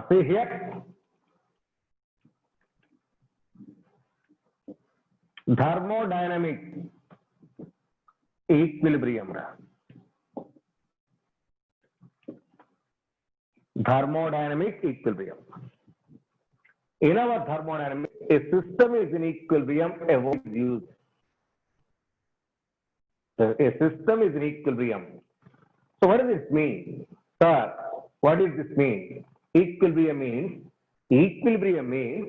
See here, thermodynamic equilibrium. Thermodynamic equilibrium. In our thermodynamics, a system is in equilibrium, a word is used. A system is in equilibrium. So what does this mean? Sir, what does this mean? Equilibrium means,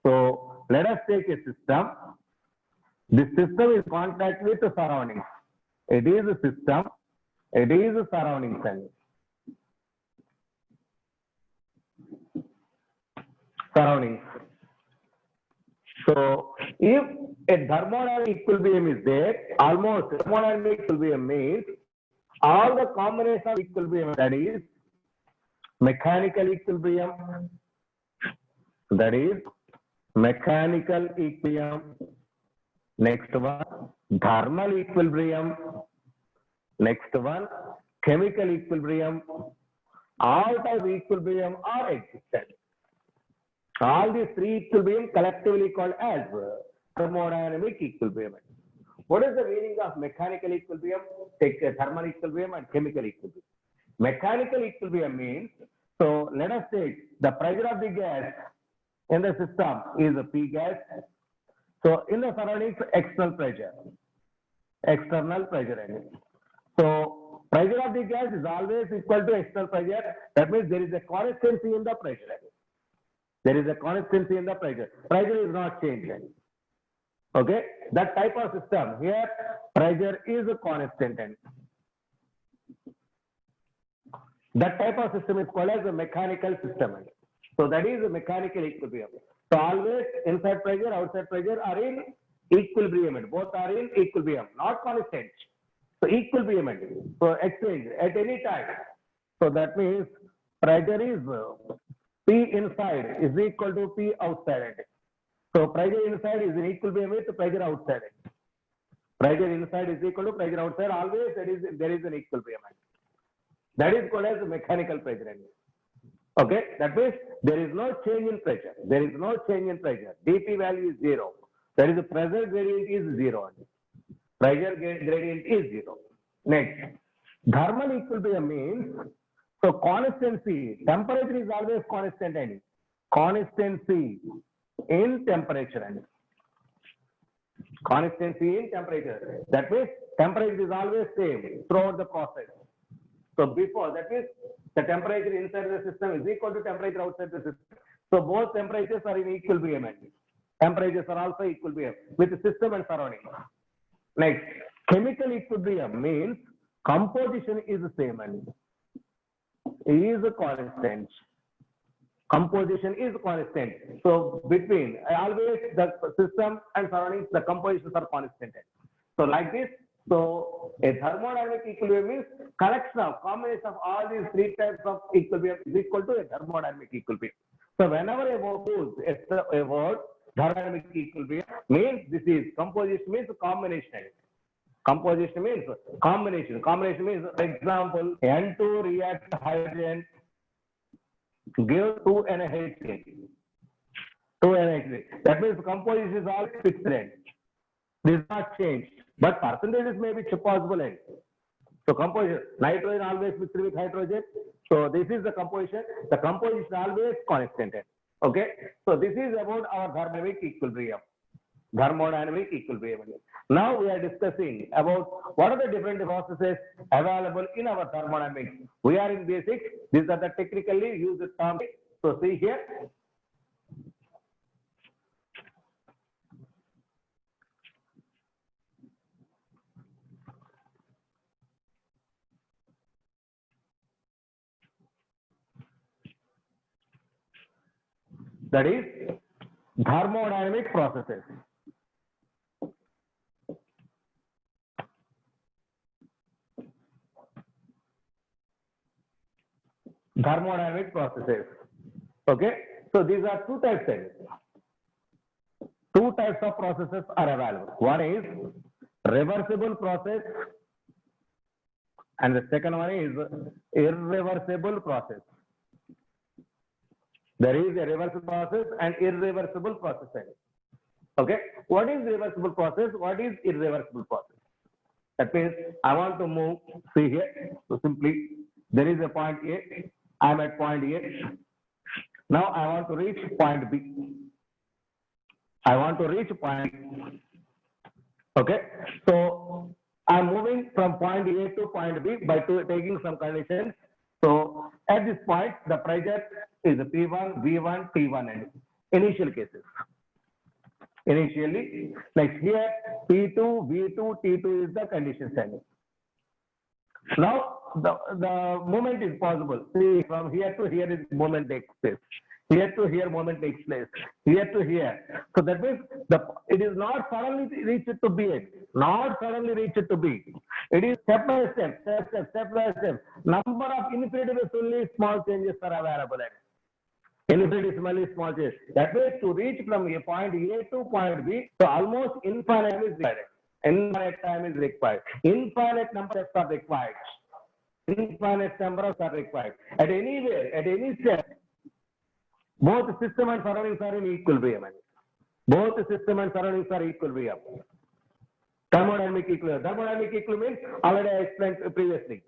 so let us take a system. This system is in contact with the surroundings. It is a system, it is a surroundings. Surroundings. So if a thermodynamic equilibrium is there, almost thermodynamic equilibrium means all the combination of equilibrium, that is mechanical equilibrium, that is mechanical equilibrium, next one thermal equilibrium, next one chemical equilibrium, all types of equilibrium are existent. All these three equilibrium collectively called as thermodynamic equilibrium. What is the meaning of mechanical equilibrium? Take a thermal equilibrium and chemical equilibrium. Mechanical equilibrium means, so let us take the pressure of the gas in the system is a P gas. So in the surroundings, external pressure. So pressure of the gas is always equal to external pressure. That means there is a constancy in the pressure. There is a constancy in the pressure. Pressure is not changing. Okay, that type of system here, pressure is a constant. That type of system is called as a mechanical system. So that is a mechanical equilibrium. So always inside pressure, outside pressure are in equilibrium. Both are in equilibrium, not constant. So equilibrium. So exchange at any time. So that means pressure is P inside is equal to P outside. So pressure inside is in equilibrium with pressure outside. Pressure inside is equal to pressure outside. Always there is an equilibrium. That is called as mechanical pressure. Okay, that means there is no change in pressure. There is no change in pressure. dP value is 0. That is the pressure gradient is 0. Pressure gradient is 0. Next, thermal equilibrium means, so constancy, temperature is always constant. Constancy in temperature. Constancy in temperature. That means temperature is always same throughout the process. So before, that means the temperature inside the system is equal to temperature outside the system. So both temperatures are in equilibrium. Temperatures are also equilibrium with the system and surrounding. Next, chemical equilibrium means composition is the same. Is a constant. Composition is constant. So between always the system and surroundings, the compositions are constant. So like this, so a thermodynamic equilibrium means collection of combination of all these three types of equilibrium is equal to a thermodynamic equilibrium. So whenever I use a word thermodynamic equilibrium means this is composition means combination. Composition means combination. Combination means, for example, N2 reacts hydrogen, give 2 NH3. 2 NH3. That means composition is all fixed. This is not changed. But percentages may be possible. So composition, nitrogen always mixed with hydrogen. So this is the composition. The composition always constant. Okay. So this is about our thermodynamic equilibrium. Thermodynamic equilibrium. Now we are discussing about what are the different processes available in our thermodynamics. We are in basics. These are the technically used terms. So see here. That is thermodynamic processes. Thermodynamic processes. Okay. So these are two types. Two types of processes are available. One is reversible process and the second one is irreversible process. There is a reversible process and irreversible process. Okay, what is reversible process? What is irreversible process? That means I want to move, see here, so simply there is a point A, I am at point A. Now I want to reach point B. I want to reach point B. Okay, so I'm moving from point A to point B by taking some conditions. So at this point, the pressure is P1, V1, T1 and initial cases. Initially, like here, P2, V2, T2 is the condition standing. Now, the movement is possible. See, from here to here is movement takes place. Here to here movement takes place. Here to here. So that means it is not suddenly reached to B. Not suddenly reached to B. It is step by step, step by step. Number of infinitesimally small changes are available. Infinitesimally small changes. That means to reach from a point A to point B, so almost infinite time is required. Infinite time is required. Infinite number of steps are required. Infinite number of steps are required. At anywhere, at any step, both system and surroundings are in equilibrium. Both system and surroundings are equilibrium. Thermodynamic equilibrium. Thermodynamic equilibrium means already I explained previously.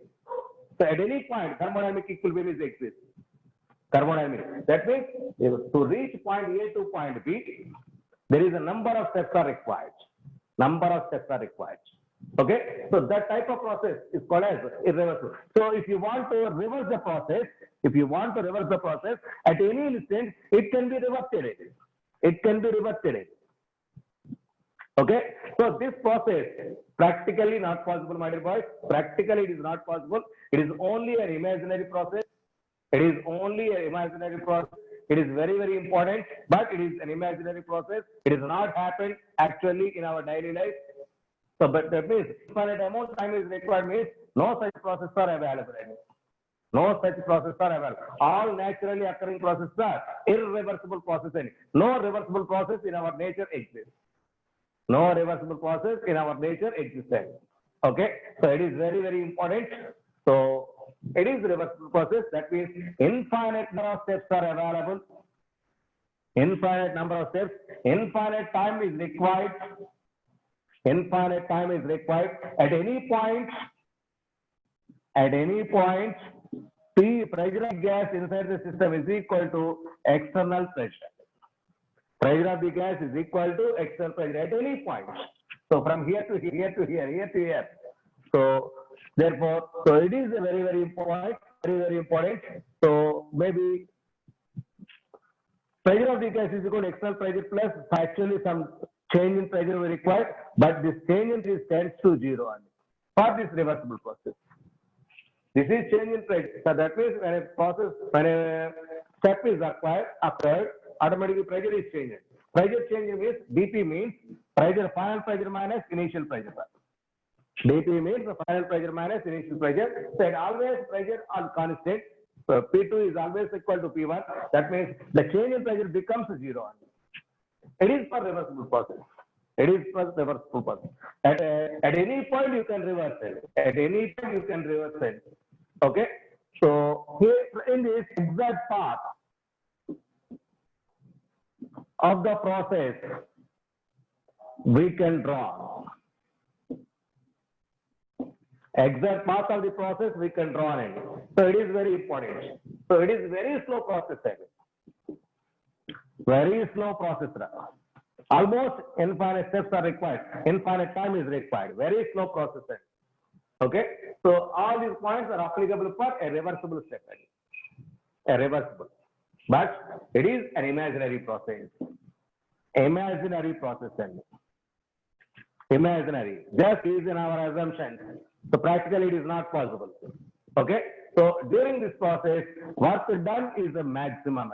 So at any point, thermodynamic equilibrium is exists. Thermodynamic. That means to reach point A to point B, there is a number of steps are required. Number of steps are required. Okay, so that type of process is called as irreversible. So if you want to reverse the process, at any instant, it can be reverted. It can be reverted. Okay, so this process practically not possible, my dear boys. Practically, it is not possible. It is only an imaginary process. It is only an imaginary process. It is very, very important, but it is an imaginary process. It is not happened actually in our daily life. So, but that means infinite amount of time is required means no such process are available. No such process are available. All naturally occurring processes are irreversible processes. No reversible process in our nature exists. No reversible process in our nature exists. Okay, so it is very, very important. So it is reversible process. That means infinite number of steps are available. Infinite number of steps. Infinite time is required. Infinite time is required. At any point, P pressure of gas inside the system is equal to external pressure. Pressure of the gas is equal to external pressure at any point. So from here to here to here, here to here. So therefore, so it is a very, very important, very, very important. So maybe pressure of the gas is equal to external pressure plus actually some change in pressure will required, but this change in this tends to zero for this reversible process. This is change in pressure. So that means when a step is occurred, automatically pressure is changed. Pressure change means dP means pressure, final pressure minus initial pressure. dP means the final pressure minus initial pressure. So always pressure are constant. So P2 is always equal to P1. That means the change in pressure becomes zero. It is for reversible process. It is for reversible process. At any point you can reverse it. At any point you can reverse it. Okay. So here in this exact path of the process, we can draw. Exact path of the process we can draw in. So it is very important. So it is very slow process. Very slow process. Almost infinite steps are required. Infinite time is required. Very slow process. Okay. So all these points are applicable for a reversible step. A reversible. But it is an imaginary process. Imaginary process. Imaginary. Just is in our assumptions. So practically it is not possible. Okay. So during this process, work done is the maximum.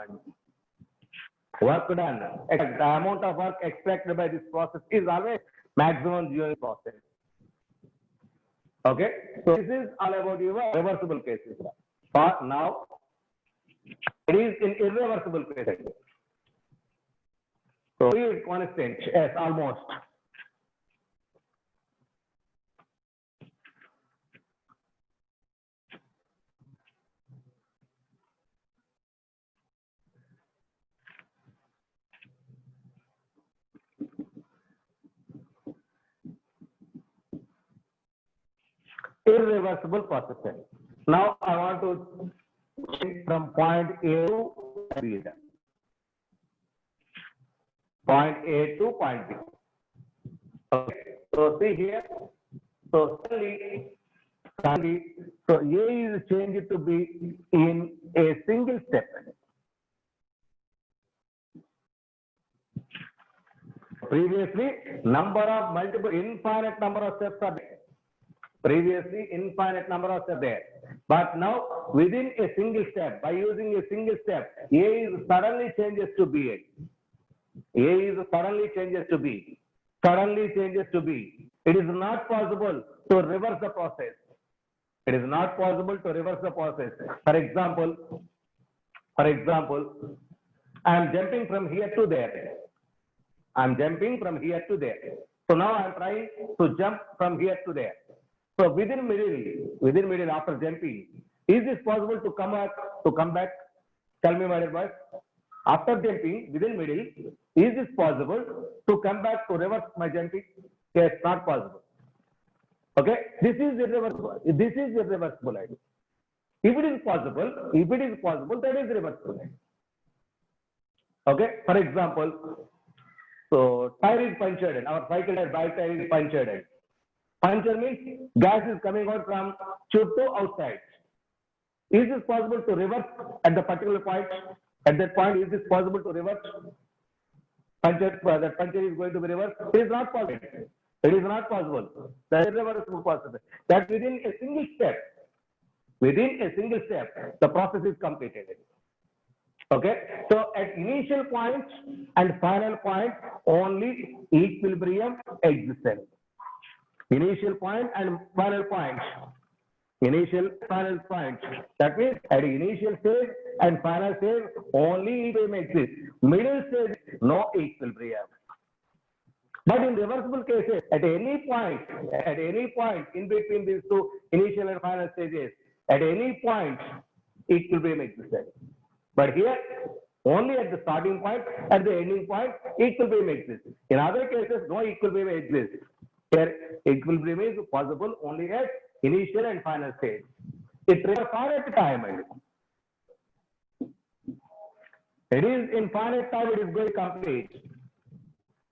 Work done. The amount of work expected by this process is always maximum during the process. Okay. So this is all about your reversible cases. But now it is in irreversible cases. So P is constant. Yes, almost. irreversible process. Now I want to change from point A to B. Point A to point B. Okay. So see here. So suddenly, so A is changed to be in a single step. Previously, infinite number of steps are there. Previously, infinite number of steps there. But now, within a single step, by using a single step, A is suddenly changes to B. A is suddenly changes to B. Suddenly changes to B. It is not possible to reverse the process. It is not possible to reverse the process. For example, I am jumping from here to there. I am jumping from here to there. So now I am trying to jump from here to there. So within middle after jumping, is this possible to come back? Tell me, my dear boys. After jumping within middle, is this possible to come back to reverse my jumping? Yes, not possible. Okay, this is irreversible. This is irreversible. If it is possible, that is reversible. Okay, for example, so tire is punctured. Our cycle tire, bike tire is punctured. Puncture means gas is coming out from tube to outside. Is it possible to reverse at the particular point? At that point, is it possible to reverse? That puncture is going to be reversed. It is not possible. It is not possible. That is irreversible process. That within a single step, the process is completed. Okay. So at initial point and final point, only equilibrium exists. Initial point and final point. Initial, final point. That means at initial stage and final stage, only equilibrium exists. Middle stage, no equilibrium. But in reversible cases, at any point in between these two initial and final stages, at any point, equilibrium exists. But here, only at the starting point, at the ending point, equilibrium exists. In other cases, no equilibrium exists. Here, equilibrium is possible only at initial and final stage. It requires finite time. It is in finite time, it is going to complete.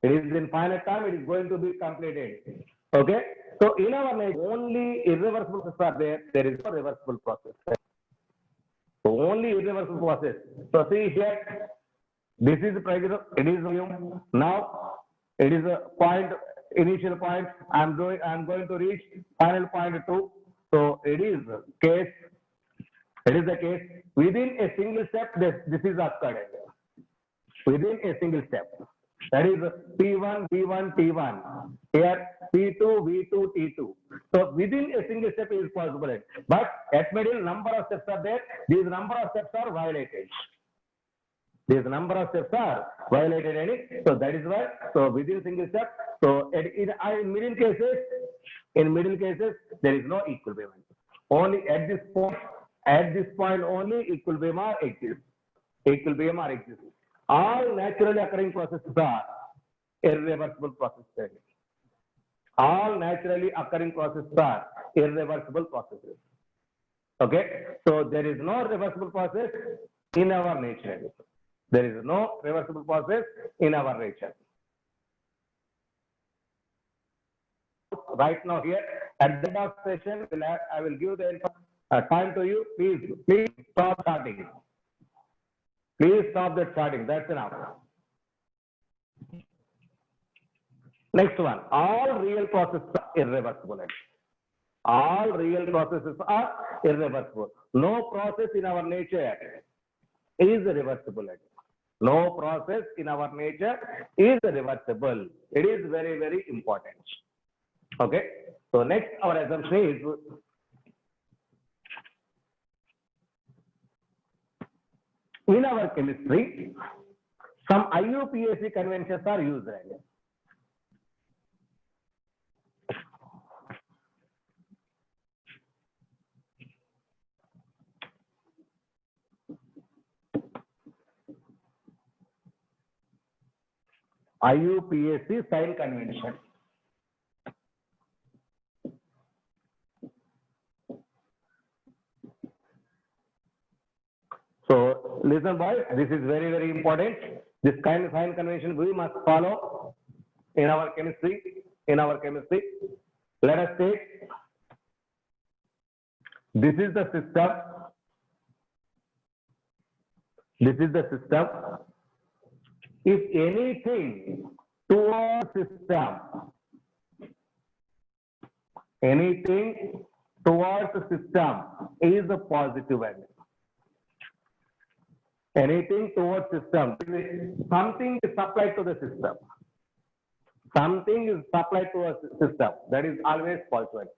It is in finite time, it is going to be completed. Okay? So in our nature, only irreversible processes are there. There is no reversible process. So only irreversible process. So see here, this is the pressure, it is volume. Now it is a point, initial point. I am going to reach final point 2. So it is the case. Within a single step, this is occurred. Within a single step. That is P1, V1, T1. Here P2, V2, T2. So within a single step is possible. But at middle, number of steps are there. These number of steps are violated. So that is why. So within single step. So in middle cases, there is no equilibrium. Only at this point only equilibrium are exists. All naturally occurring processes are irreversible processes. All naturally occurring processes are irreversible processes. Okay, so there is no reversible process in our nature. There is no reversible process in our nature. Right now here at the end of session, I will give the time to you. Please stop starting. Please stop that starting. That's enough. Next one. All real processes are irreversible. All real processes are irreversible. No process in our nature is reversible. No process in our nature is reversible. It is very, very important. Okay. So next, our assumption is in our chemistry, some IUPAC conventions are used. IUPAC sign convention. listen boys, this is very, very important. This kind of sign convention we must follow in our chemistry. Let us take, this is the system. If anything towards system, is a positive end. Anything towards system, something is supplied to the system. Something is supplied to a system, that is always positive.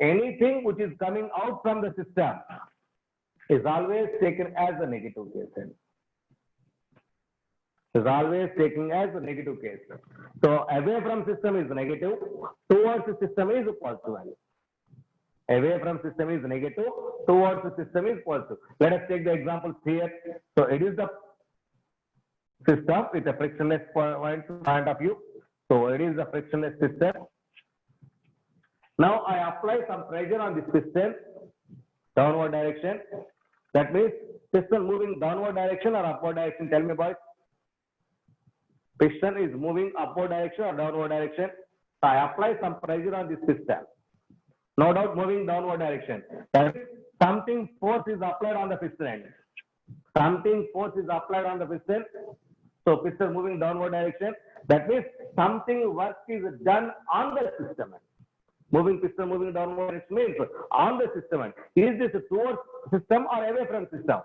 Anything which is coming out from the system is always taken as a negative case. So away from system is negative, towards the system is a positive value. Away from system is negative, towards the system is positive. Let us take the examples here. So it is the system with a frictionless point of view. So it is a frictionless system. Now I apply some pressure on this piston, downward direction. That means piston moving downward direction or upward direction. Tell me boys. Piston is moving upward direction or downward direction. So I apply some pressure on this piston. No doubt moving downward direction. That is, something force is applied on the piston end. So piston moving downward direction. That means something work is done on the system end. Moving piston moving downward direction means on the system end. Is this towards system or away from system?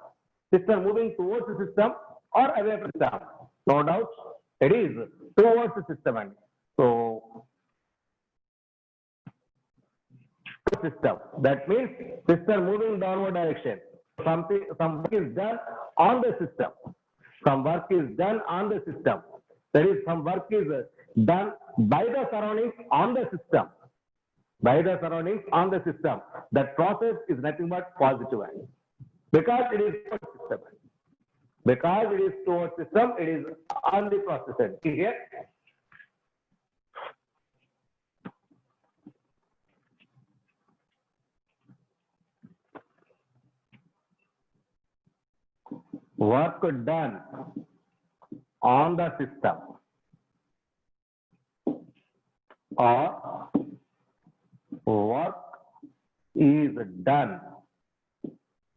Piston moving towards the system or away from system? No doubt it is towards the system end. So system, that means piston moving downward direction. Some work is done on the system. That is, some work is done by the surroundings on the system. That process is nothing but positive end. Because it is towards system. It is on the process end. See here. Work done on the system or work is done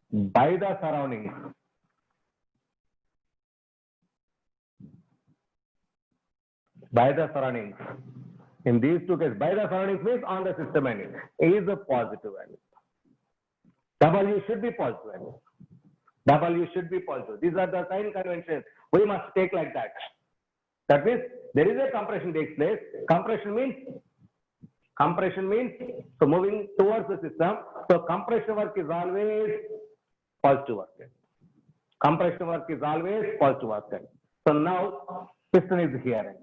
by the surroundings. In these two cases, by the surroundings means on the system end is a positive value. W should be positive. These are the sign conventions we must take like that. That means there is a compression takes place. Compression means so moving towards the system. So compression work is always positive work. So now piston is here.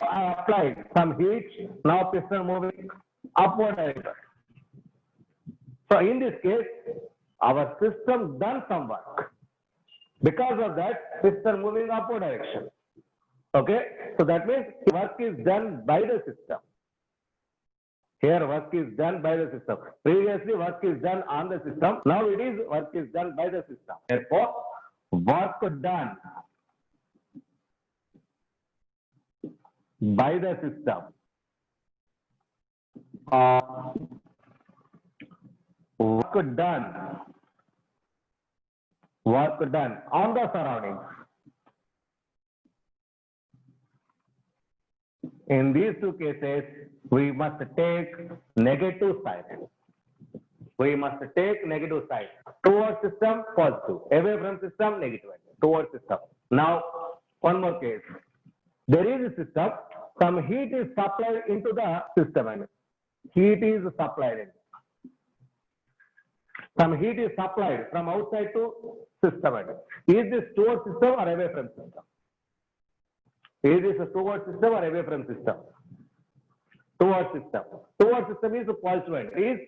I applied some heat. Now piston moving upward direction. So in this case, our system done some work. Because of that, piston moving upward direction. Okay, so that means work is done by the system. Here work is done by the system. Previously work is done on the system. Now it is work is done by the system. Therefore, work done by the system. Work done on the surroundings. In these two cases, we must take negative side. Towards system, positive. Away from system, negative. Towards system. Now, one more case. There is a system. Some heat is supplied into the system. Some heat is supplied from outside to system. Is this towards system or away from system? Is this towards system or away from system? Towards system. Towards system is a positive end. Is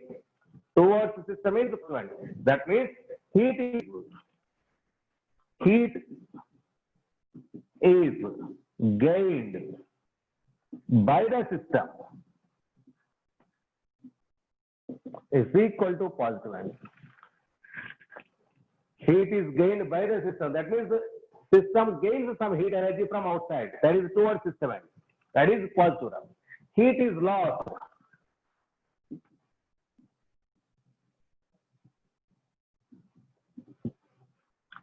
towards system is a positive end. That means heat is gained by the system is equal to positive end. Heat is gained by the system. That means the system gains some heat energy from outside. That is towards system. That is positive. Heat is lost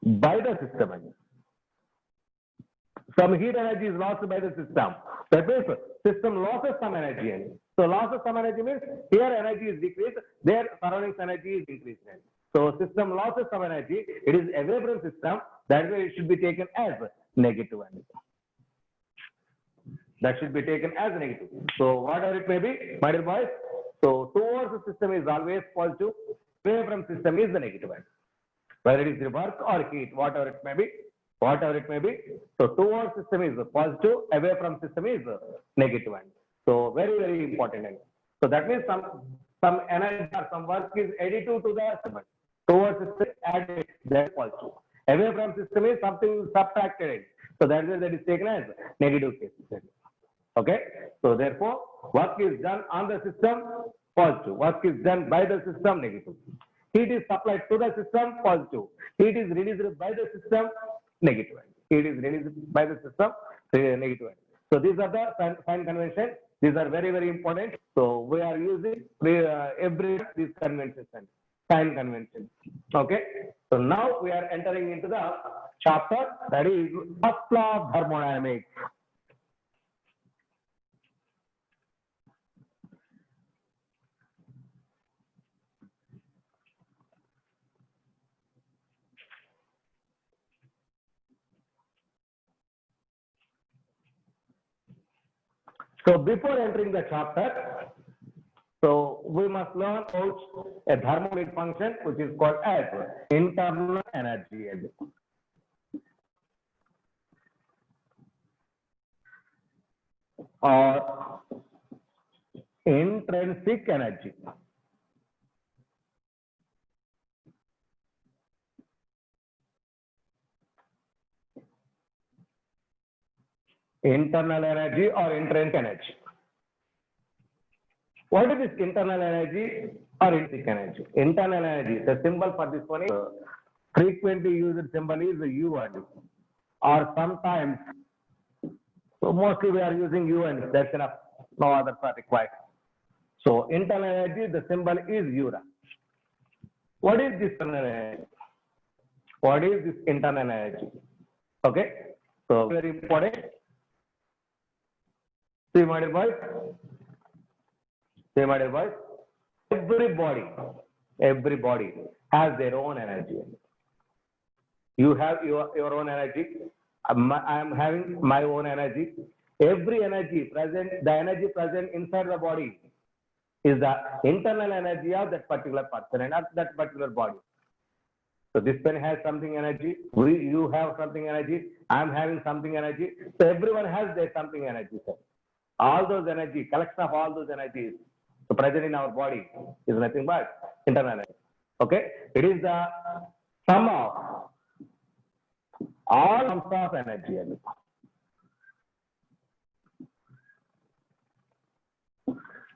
by the system. Some heat energy is lost by the system. That means system loses some energy. So loss of some energy means here energy is decreased, there surroundings energy is increased. So system losses some energy, it is away from system, that way it should be taken as negative energy. That should be taken as negative. So whatever it may be, my dear boys, so towards the system is always positive, away from system is the negative energy. Whether it is work or heat, whatever it may be. So towards system is positive, away from system is negative energy. So very, very important. So that means some energy or some work is additive to the system. Towards system added, that is positive. Away from system is something subtracted. So that is taken as negative case. Okay. So therefore, work is done on the system, positive. Work is done by the system, negative. Heat is supplied to the system, positive. Heat is released by the system, negative. Heat is released by the system, negative. So these are the sign convention. These are very, very important. So we are using every these conventions, sign conventions. Okay. So now we are entering into the chapter that is first law of thermodynamics. So before entering the chapter, so we must learn about a thermodynamic function which is called as internal energy or intrinsic energy. Internal energy or intrinsic energy. What is this internal energy or intrinsic energy? Internal energy, the symbol for this one is frequently used symbol is U and or sometimes, so mostly we are using U and that's enough, no others are required. So internal energy, the symbol is U. What is this internal energy? What is this internal energy? Okay, so very important. See, my dear boys, everybody has their own energy. You have your own energy. I am having my own energy. Every energy present, the energy present inside the body is the internal energy of that particular person and of that particular body. So this pen has something energy, you have something energy, I am having something energy. So everyone has their something energy. Sir. All those energy, collection of all those energies present in our body is nothing but internal energy. Okay, it is the sum of all forms of energy.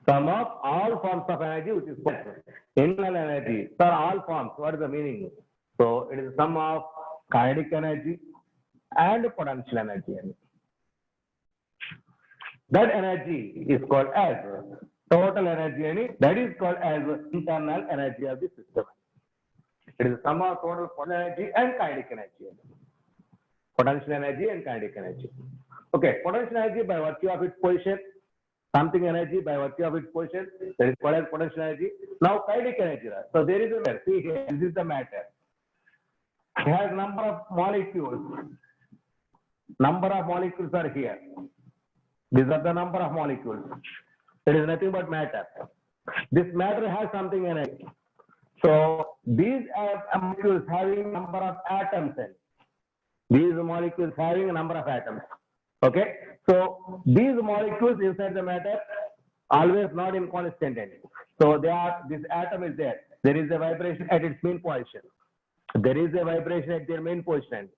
Sum of all forms of energy, which is internal energy. Sir, all forms. What is the meaning? So it is the sum of kinetic energy and potential energy. That energy is called as total energy. That is called as internal energy of the system. It is the sum of total potential energy and kinetic energy. Potential energy and kinetic energy. Okay, potential energy by virtue of its position. Something energy by virtue of its position, that is called as potential energy. Now kinetic energy. So there is a matter. See here, this is the matter. It has number of molecules. Number of molecules are here. These are the number of molecules. It is nothing but matter. This matter has something energy. So these molecules having number of atoms in. These molecules having a number of atoms. Okay, so these molecules inside the matter always not in constant energy. So they are, this atom is there. There is a vibration at its main position. There is a vibration at their main position.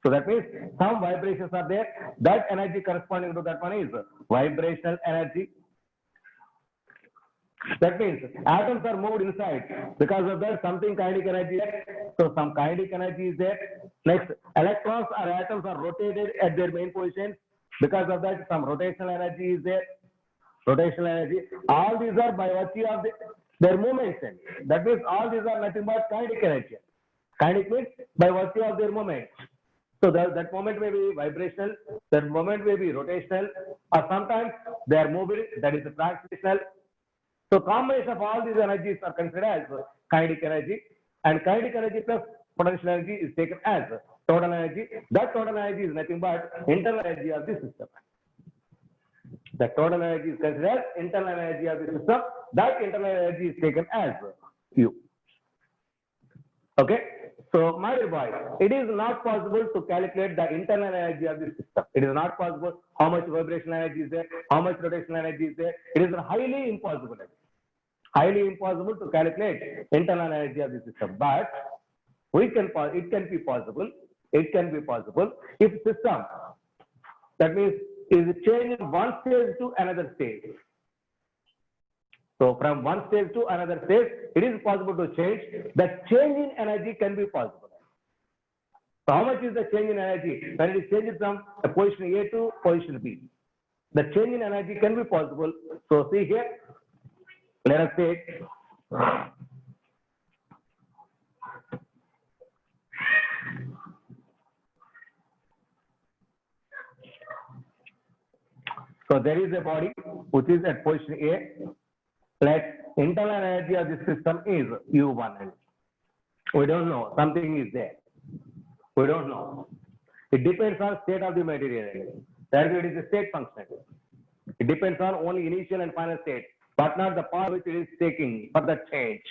So that means some vibrations are there. That energy corresponding to that one is vibrational energy. That means atoms are moved inside. Because of that, something kinetic energy is there. So some kinetic energy is there. Next, electrons or atoms are rotated at their main position. Because of that, some rotational energy is there. Rotational energy. All these are by virtue of their motion. That means all these are nothing but kinetic energy. Kinetic means by virtue of their moment. So that moment may be vibrational, that moment may be rotational, or sometimes they are moving, that is translational. So combination of all these energies are considered as kinetic energy, and kinetic energy plus potential energy is taken as total energy. That total energy is nothing but internal energy of the system. The total energy is considered as internal energy of the system. That internal energy is taken as U. Okay. So, my dear boy, it is not possible to calculate the internal energy of the system. It is not possible how much vibrational energy is there, how much rotational energy is there. It is highly impossible. Highly impossible to calculate internal energy of the system. But it can be possible. It can be possible if system, that means, is changing one stage to another stage. So from one stage to another stage, it is possible to change. The change in energy can be possible. So how much is the change in energy? When it is changed from position A to position B. The change in energy can be possible. So see here, let us take so there is a body which is at position A. Let internal energy of the system is U1. We don't know. Something is there. We don't know. It depends on state of the material. Therefore, it is a state function. It depends on only initial and final state, but not the part which it is taking for the change.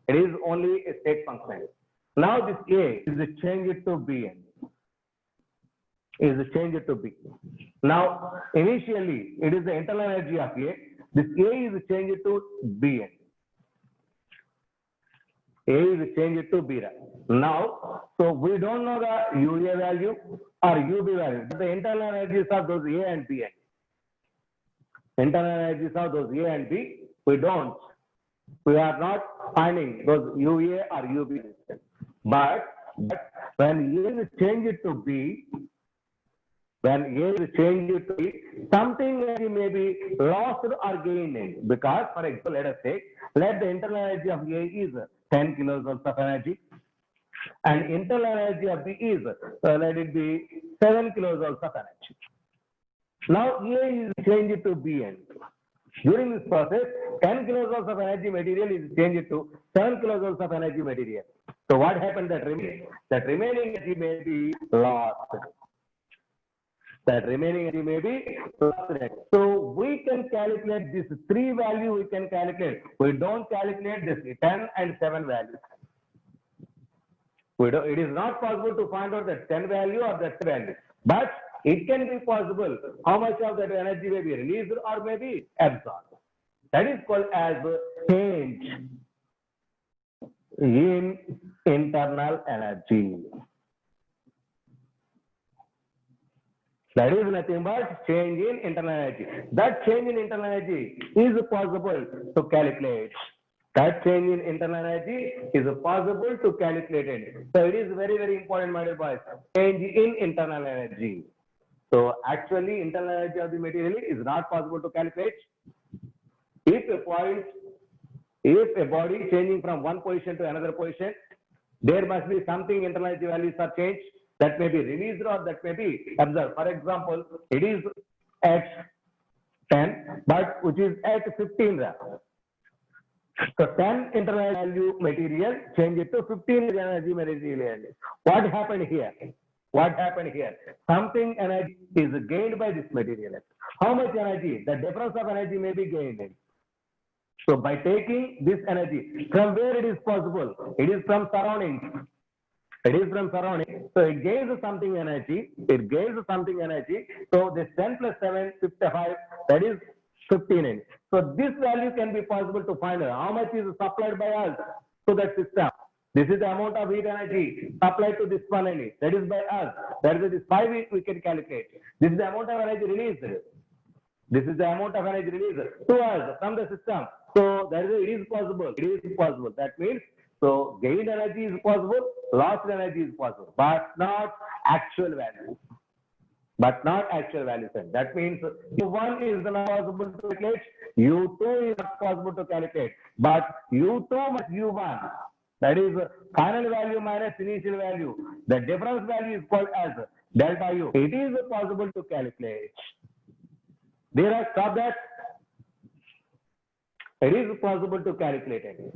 It is only a state function. Now this A is changed to B. Is changed to B. Now, initially, it is the internal energy of A. This A is changed to Bn. A is changed to B. Now, so we don't know the UA value or UB value. The internal energies of those A and Bn. Internal energies of those A and B, we don't. We are not finding those UA or UB. But when A is changed to B, when A is changed to B, something energy may be lost or gained. Because, for example, let us say, let the internal energy of A is 10 kilojoules of energy, and internal energy of B is, let it be 7 kilojoules of energy. Now A is changed to Bn. During this process, 10 kilojoules of energy material is changed to 7 kilojoules of energy material. So what happened that remaining energy may be lost. That remaining energy may be lost. So we can calculate this 3 value, we can calculate. We don't calculate this 10 and 7 values. It is not possible to find out the 10 value or the 7 value. But it can be possible how much of that energy may be released or may be absorbed. That is called as change in internal energy. That is nothing but change in internal energy. That change in internal energy is possible to calculate. That change in internal energy is possible to calculate it. So it is very, very important, my dear boys. Change in internal energy. So actually, internal energy of the material is not possible to calculate. If a body changing from one position to another position, there must be something internal energy values are changed. That may be released or that may be absorbed. For example, it is at 10, but which is at 15. So 10 internal value material change it to 15 energy material. What happened here? What happened here? Something energy is gained by this material. How much energy? The difference of energy may be gained. So by taking this energy, from where it is possible? It is from surroundings. It is from surrounding. So it gains something energy. It gains something energy. So this 10 plus 7, 55, that is 15. So this value can be possible to find out how much is supplied by us to that system. This is the amount of heat energy supplied to this one energy. That is by us. That is this 5 we can calculate. This is the amount of energy released. This is the amount of energy released to us from the system. So that is, it is possible. It is possible. That means, so gained energy is possible, lost energy is possible, but not actual value. But not actual value set. That means U1 is not possible to calculate, U2 is not possible to calculate, but U2 minus U1, that is final value minus initial value. The difference value is called as delta U. It is possible to calculate. There are stop that. It is possible to calculate it.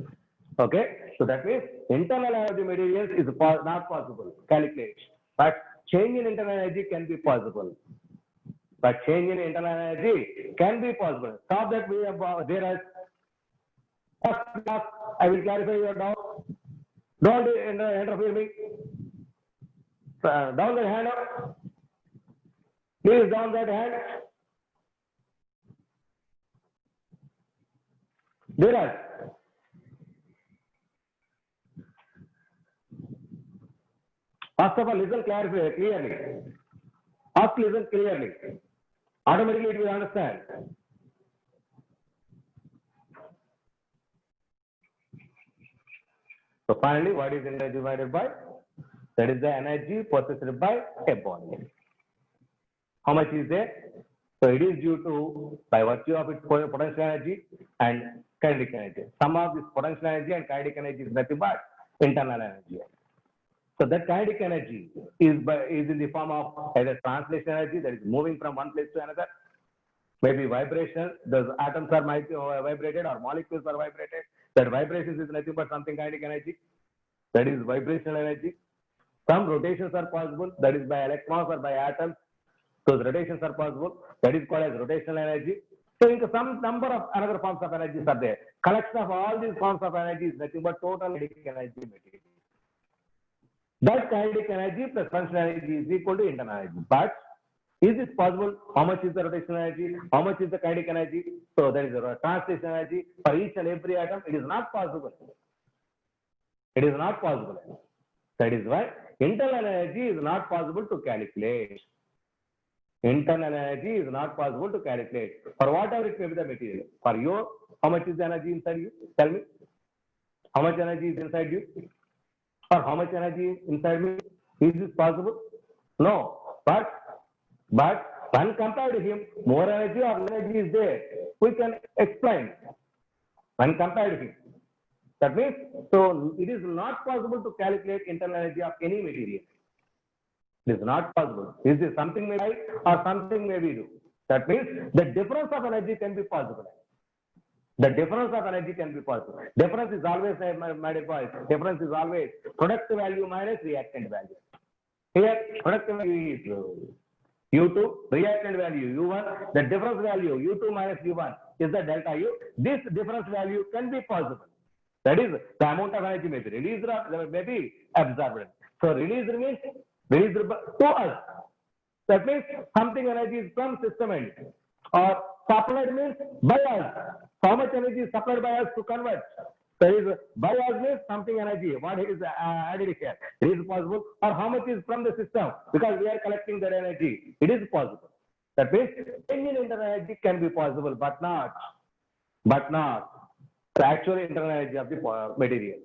Okay, so that means internal energy materials is not possible calculate, but change in internal energy can be possible. But change in internal energy can be possible. Stop that. We have there is. I will clarify your doubt. Don't interfere me. Down that hand up. Please down that hand. There are. First of all, listen clearly. First, listen clearly. Automatically, it will understand. So finally, what is energy divided by? That is the energy possessed by a body. How much is there? So it is due to, by virtue of its potential energy and kinetic energy. Sum of this potential energy and kinetic energy is nothing but internal energy. So that kinetic energy is in the form of either translation energy, that is moving from one place to another, maybe vibration. Those atoms are vibrated or molecules are vibrated. That vibrations is nothing but something kinetic energy, that is vibrational energy. Some rotations are possible, that is by electrons or by atoms. Those rotations are possible, that is called as rotational energy. So some number of other forms of energies are there. Collection of all these forms of energy is nothing but total kinetic energy material. That kinetic energy plus functional energy is equal to internal energy. But is this possible? How much is the rotational energy? How much is the kinetic energy? So there is a translation energy for each and every atom. It is not possible. It is not possible. That is why internal energy is not possible to calculate. Internal energy is not possible to calculate for whatever it may be the material. For you, how much is the energy inside you? Tell me. How much energy is inside you? Or how much energy is inside me? Is this possible? No. But when compared to him, more energy or less energy is there. We can explain. When compared to him. That means, so it is not possible to calculate internal energy of any material. It is not possible. Is this something may be or something may be do? That means the difference of energy can be possible. The difference of energy can be possible. Difference is always difference is always product value minus reactant value. Here, product value is U2, reactant value U1. The difference value U2 minus U1 is the delta U. This difference value can be possible. That is, the amount of energy may be released or may be absorbed. So released means released to us. That means something energy is from system end. Or supplied means by us. How much energy is supplied by us to convert? There is by us means something energy. What is added here? It is possible. Or how much is from the system? Because we are collecting that energy. It is possible. That means change in internal energy can be possible, but not the actual internal energy of the material.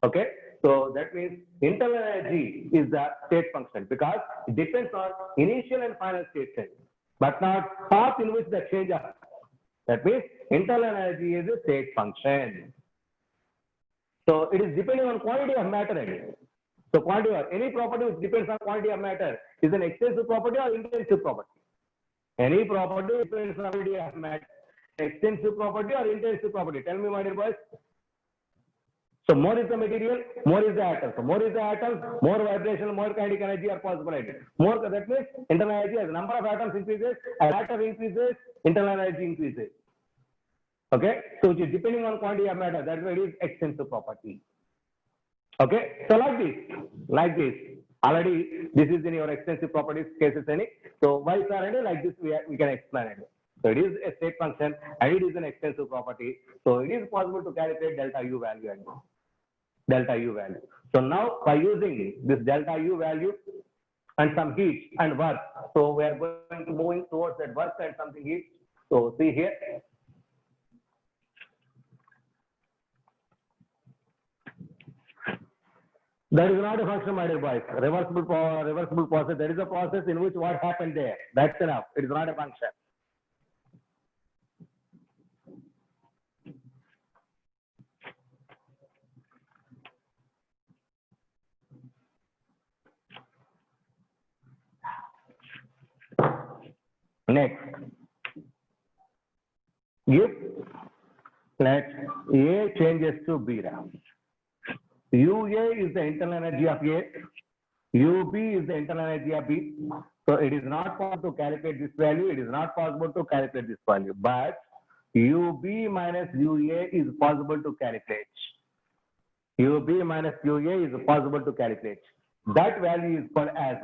Okay? So that means internal energy is the state function because it depends on initial and final state change, but not path in which the change occurs. That means internal energy is a state function. So it is depending on quantity of matter again. So quantity of any property which depends on quantity of matter is an extensive property or intensive property. Any property depends on quantity of matter. Extensive property or intensive property. Tell me, my dear boys. So more is the material, more is the atom. So more is the atom, more vibration, more kinetic energy are possible. More, that means internal energy, as number of atoms increases, as atom increases, internal energy increases. Okay, so which is depending on quantity of matter, that's why it is extensive property. Okay, so like this. Already this is in your extensive properties cases any. So why sir, like this we can explain it. So it is a state function and it is an extensive property. So it is possible to calculate delta U value and delta U value. So now by using this delta U value and some heat and work, so we are moving towards that work and something heat. So see here. That is not a function, my dear boys. Reversible process. There is a process in which what happened there. That's enough. It is not a function. Next, if let A changes to beta, UA is the internal energy of A, UB is the internal energy of B. So it is not possible to calculate this value. It is not possible to calculate this value. But UB minus UA is possible to calculate. UB minus UA is possible to calculate. That value is called as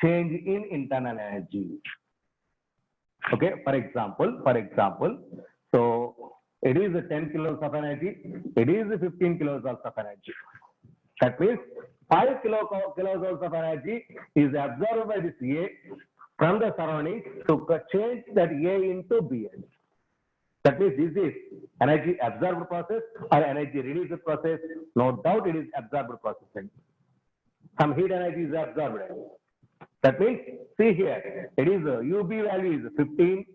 change in internal energy. Okay, for example, so it is 10 kilos of energy, it is 15 kilojoules of energy. That means 5 kilojoules of energy is absorbed by this A from the surroundings to change that A into BN. That means this is energy absorbed process or energy released process. No doubt it is absorbed process. Some heat energy is absorbed. That means, see here, it is UB value is 15,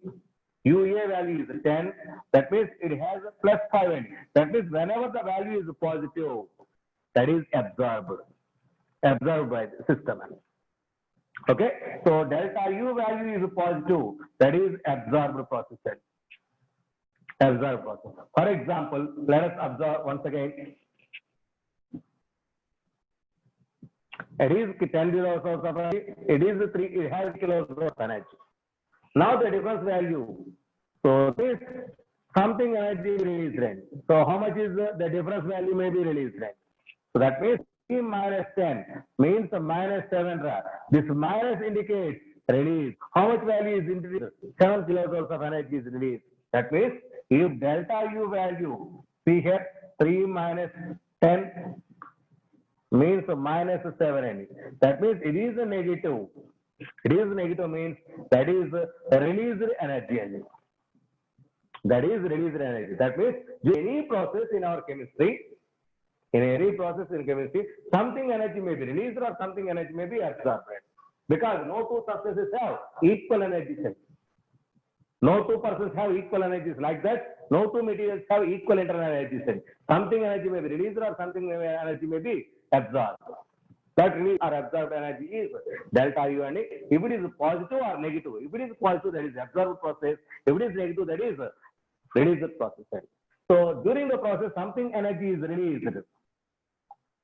UA value is 10. That means it has a plus 5 energy. That means whenever the value is positive, that is absorbed by the system. Okay, so delta U value is positive, that is absorbed process. Absorbed process. For example, let us observe once again. It is 10 kilojoules of energy. It has kilojoules of energy. Now the difference value. So this something energy released then. So how much is the difference value may be released then? So that means T minus 10 means minus 7. This minus indicates release. How much value is introduced? 7 kilojoules of energy is released. That means if delta U value, see here, 3 minus 10 means minus 7 energy. That means it is a negative. It is negative means that is released energy. That is released energy. That means any process in our chemistry, something energy may be released or something energy may be absorbed. Because no two substances have equal energy. No two persons have equal energies like that. No two materials have equal internal energy. Something energy may be released or something energy may be absorbed. That release or absorbed energy is delta U and if it is positive or negative. If it is positive, that is absorbed process. If it is negative, that is released process. So during the process, something energy is released.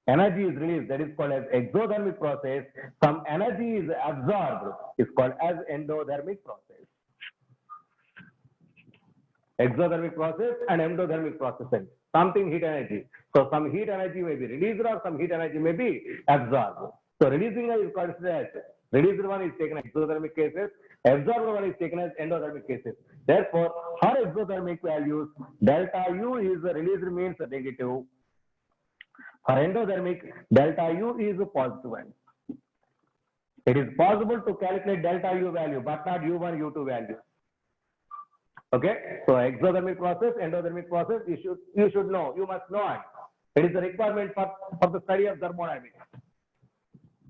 Energy is released, that is called as exothermic process. Some energy is absorbed, is called as endothermic process. Exothermic process and endothermic process. Something heat energy. So some heat energy may be released or some heat energy may be absorbed. So releasing is considered as released one is taken as exothermic cases, absorbed one is taken as endothermic cases. Therefore, for exothermic values, delta U is released means negative. For endothermic, delta U is positive one. It is possible to calculate delta U value, but not U1, U2 value. Okay, so exothermic process, endothermic process, you should know, you must know it. It is a requirement for the study of thermodynamics.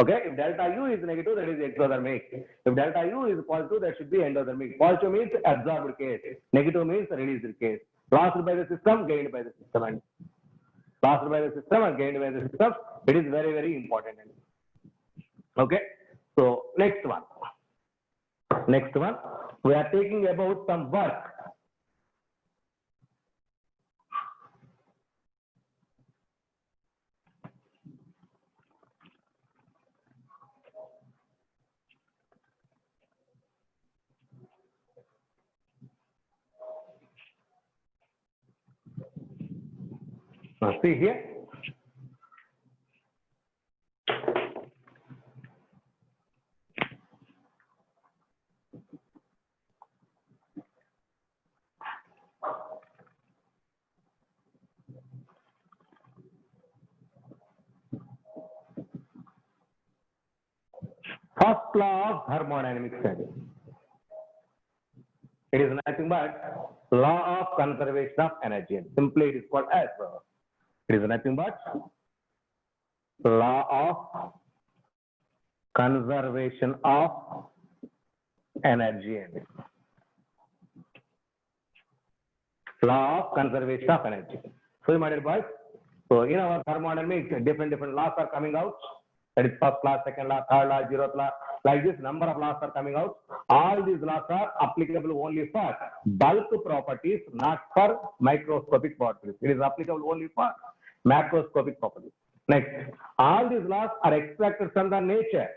Okay, if delta U is negative, that is exothermic. If delta U is positive, that should be endothermic. Positive means absorbed case. Negative means released case. Lost by the system, gained by the system. And lost by the system and gained by the system. It is very, very important. Okay, so next one. Next one, we are taking about some work. Now see here. First law of thermodynamics. It is nothing but law of conservation of energy. Simply it is called as. It is nothing but law of conservation of energy. Law of conservation of energy. So, my dear boys, so in our thermodynamics, different laws are coming out. That is first law, second law, third law, zeroth law. Like this, number of laws are coming out. All these laws are applicable only for bulk properties, not for microscopic properties. It is applicable only for macroscopic properties. Next, all these laws are extracted from the nature.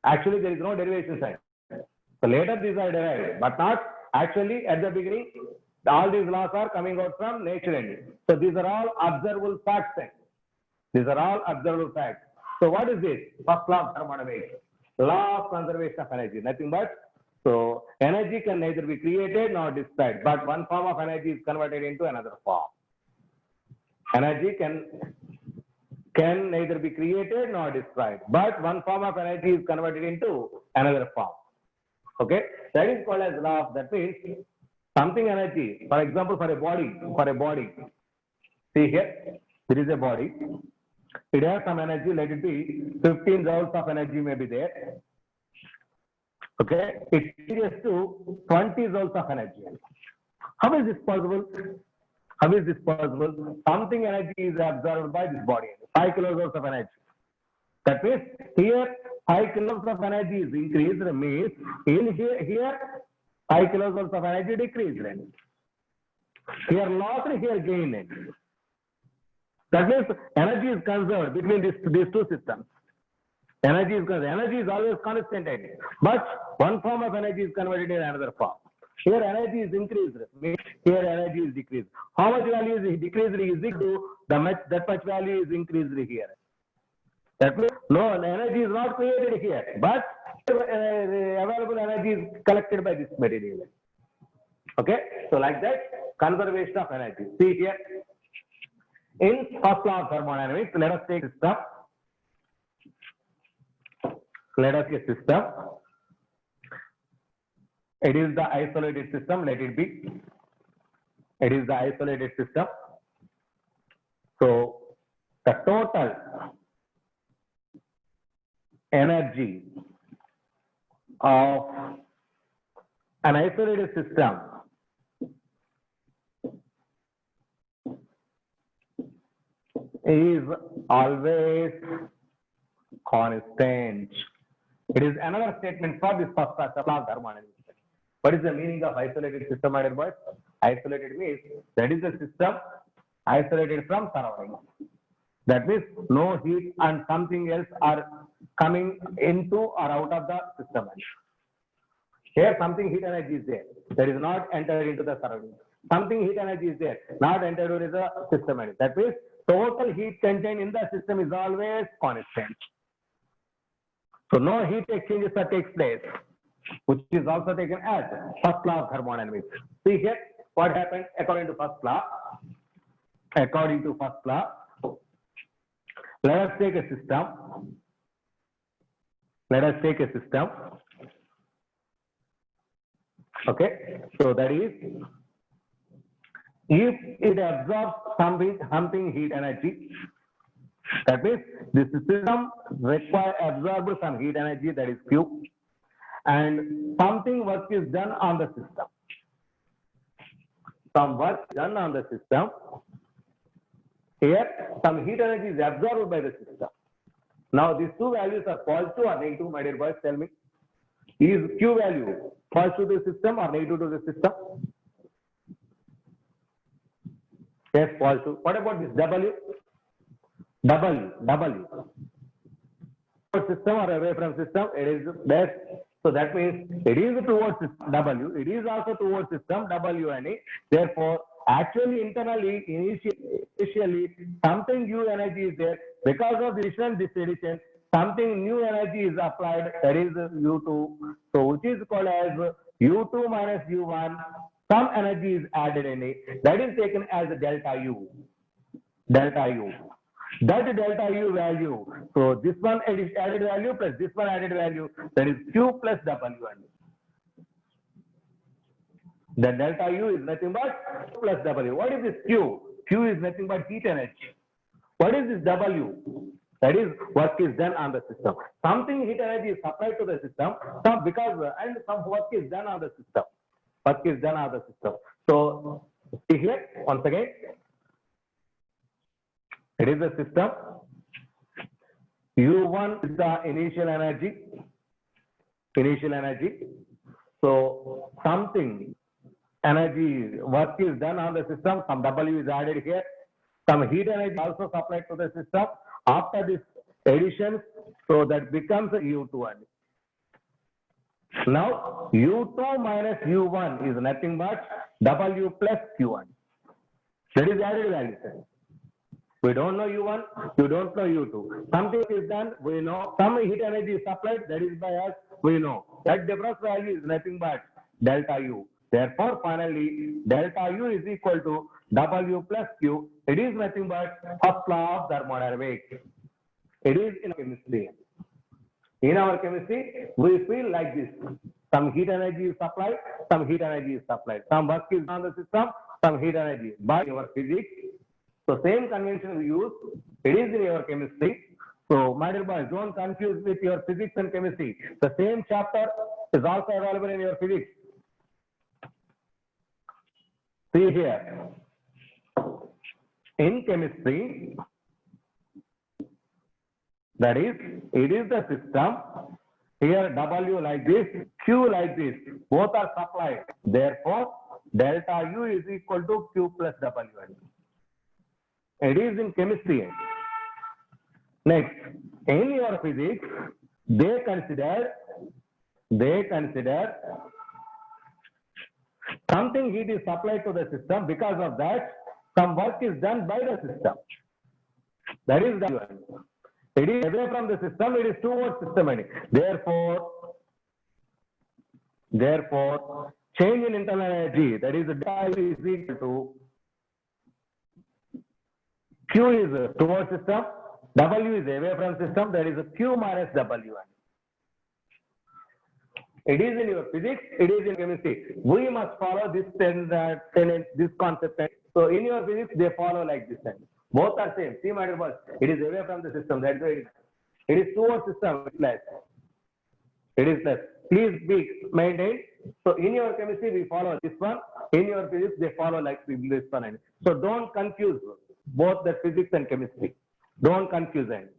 Actually, there is no derivation side. So later these are derived, but not actually at the beginning. All these laws are coming out from nature only. So these are all observable facts. These are all observable facts. So what is this? First law of thermodynamics. Law of conservation of energy. Nothing but, so energy can neither be created nor destroyed, but one form of energy is converted into another form. Energy can neither be created nor destroyed, but one form of energy is converted into another form. Okay, that is called as law of, that means something energy, for example, for a body, see here, there is a body, it has some energy, let it be 15 joules of energy may be there. Okay, it changes to 20 joules of energy. How is this possible? How is this possible? Something energy is absorbed by this body, 5 kilojoules of energy. That means here 5 kilojoules of energy is increased, means in here 5 kilojoules of energy decreased. Here lost, here gained. That means energy is conserved between these two systems. Energy is always constant, but one form of energy is converted in another form. Here energy is increased, means here energy is decreased. How much value is decreased is equal to that much value is increased here. That means no energy is not created here, but available energy is collected by this material. Okay, so like that, conservation of energy. See here, in first law of thermodynamics, let us take system. Let us get system. It is the isolated system, let it be. It is the isolated system. So the total energy of an isolated system is always constant. It is another statement for this first law of thermodynamics. What is the meaning of isolated system, my dear boys? Isolated means that is a system isolated from surroundings. That means no heat and something else are coming into or out of the system. Here something heat energy is there, that is not entered into the surroundings. Something heat energy is there, not entered into the system. That means total heat contained in the system is always constant. So no heat exchanges that takes place, which is also taken as first law of thermodynamics. See here what happened according to first law. According to first law, let us take a system. Let us take a system. Okay, so that is, if it absorbs something heat energy, that means this system absorbs some heat energy, that is Q, and something work is done on the system. Some work done on the system. Here some heat energy is absorbed by the system. Now these two values are positive or negative, my dear boys, tell me. Is Q value positive to the system or negative to the system? Yes, positive. What about this W? W. System or away from system, it is best. So that means it is towards system W. It is also towards system W and E. Therefore, actually internally, initially, something new energy is there. Because of this addition, something new energy is applied, that is U2. So which is called as U2 minus U1. Some energy is added in it. That is taken as delta U. Delta U. That delta U value. So this one added value plus this one added value. That is Q plus W. The delta U is nothing but Q plus W. What is this Q? Q is nothing but heat energy. What is this W? That is, work is done on the system. Something heat energy is supplied to the system, and some work is done on the system. Work is done on the system. So see here once again, it is a system. U1 is the initial energy. So something energy work is done on the system. Some W is added here. Some heat energy also supplied to the system. After this addition, so that becomes U2 only. Now U2 minus U1 is nothing but W plus Q1. That is added value. We don't know U1, you don't know U2. Something is done, we know. Some heat energy is supplied, that is by us, we know. That difference value is nothing but delta U. Therefore, finally, delta U is equal to W plus Q. It is nothing but first law of thermodynamics. It is in chemistry. In our chemistry, we feel like this. Some heat energy is supplied, some heat energy is supplied. Some work is on the system, some heat energy. By your physics, so same convention we use, it is in your chemistry. So, my dear boys, don't confuse with your physics and chemistry. The same chapter is also available in your physics. See here, in chemistry, that is, it is the system. Here W like this, Q like this, both are supplied. Therefore, delta U is equal to Q plus W. It is in chemistry. Next, in your physics, they consider something heat is supplied to the system. Because of that, some work is done by the system. That is W. It is away from the system, it is towards system. Therefore, change in internal energy, that is delta U is equal to Q is towards system, W is away from system, that is Q minus W. It is in your physics, it is in chemistry. We must follow this this concept. So in your physics, they follow like this. Both are same. See, my dear boys, it is away from the system. That's why it is towards system. It is less. Please be maintained. So in your chemistry, we follow this one. In your physics, they follow like this one. So don't confuse both the physics and chemistry. Don't confuse them.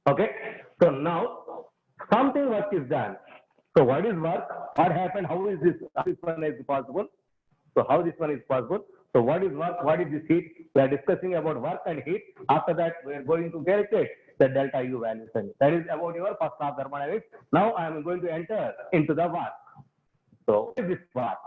Okay. So now something work is done. So what is work? What happened? How is this one is possible? So how this one is possible? So what is work? What is this heat? We are discussing about work and heat. After that, we are going to calculate the delta U values. That is about your first law of thermodynamics. Now I am going to enter into the work. So what is this work?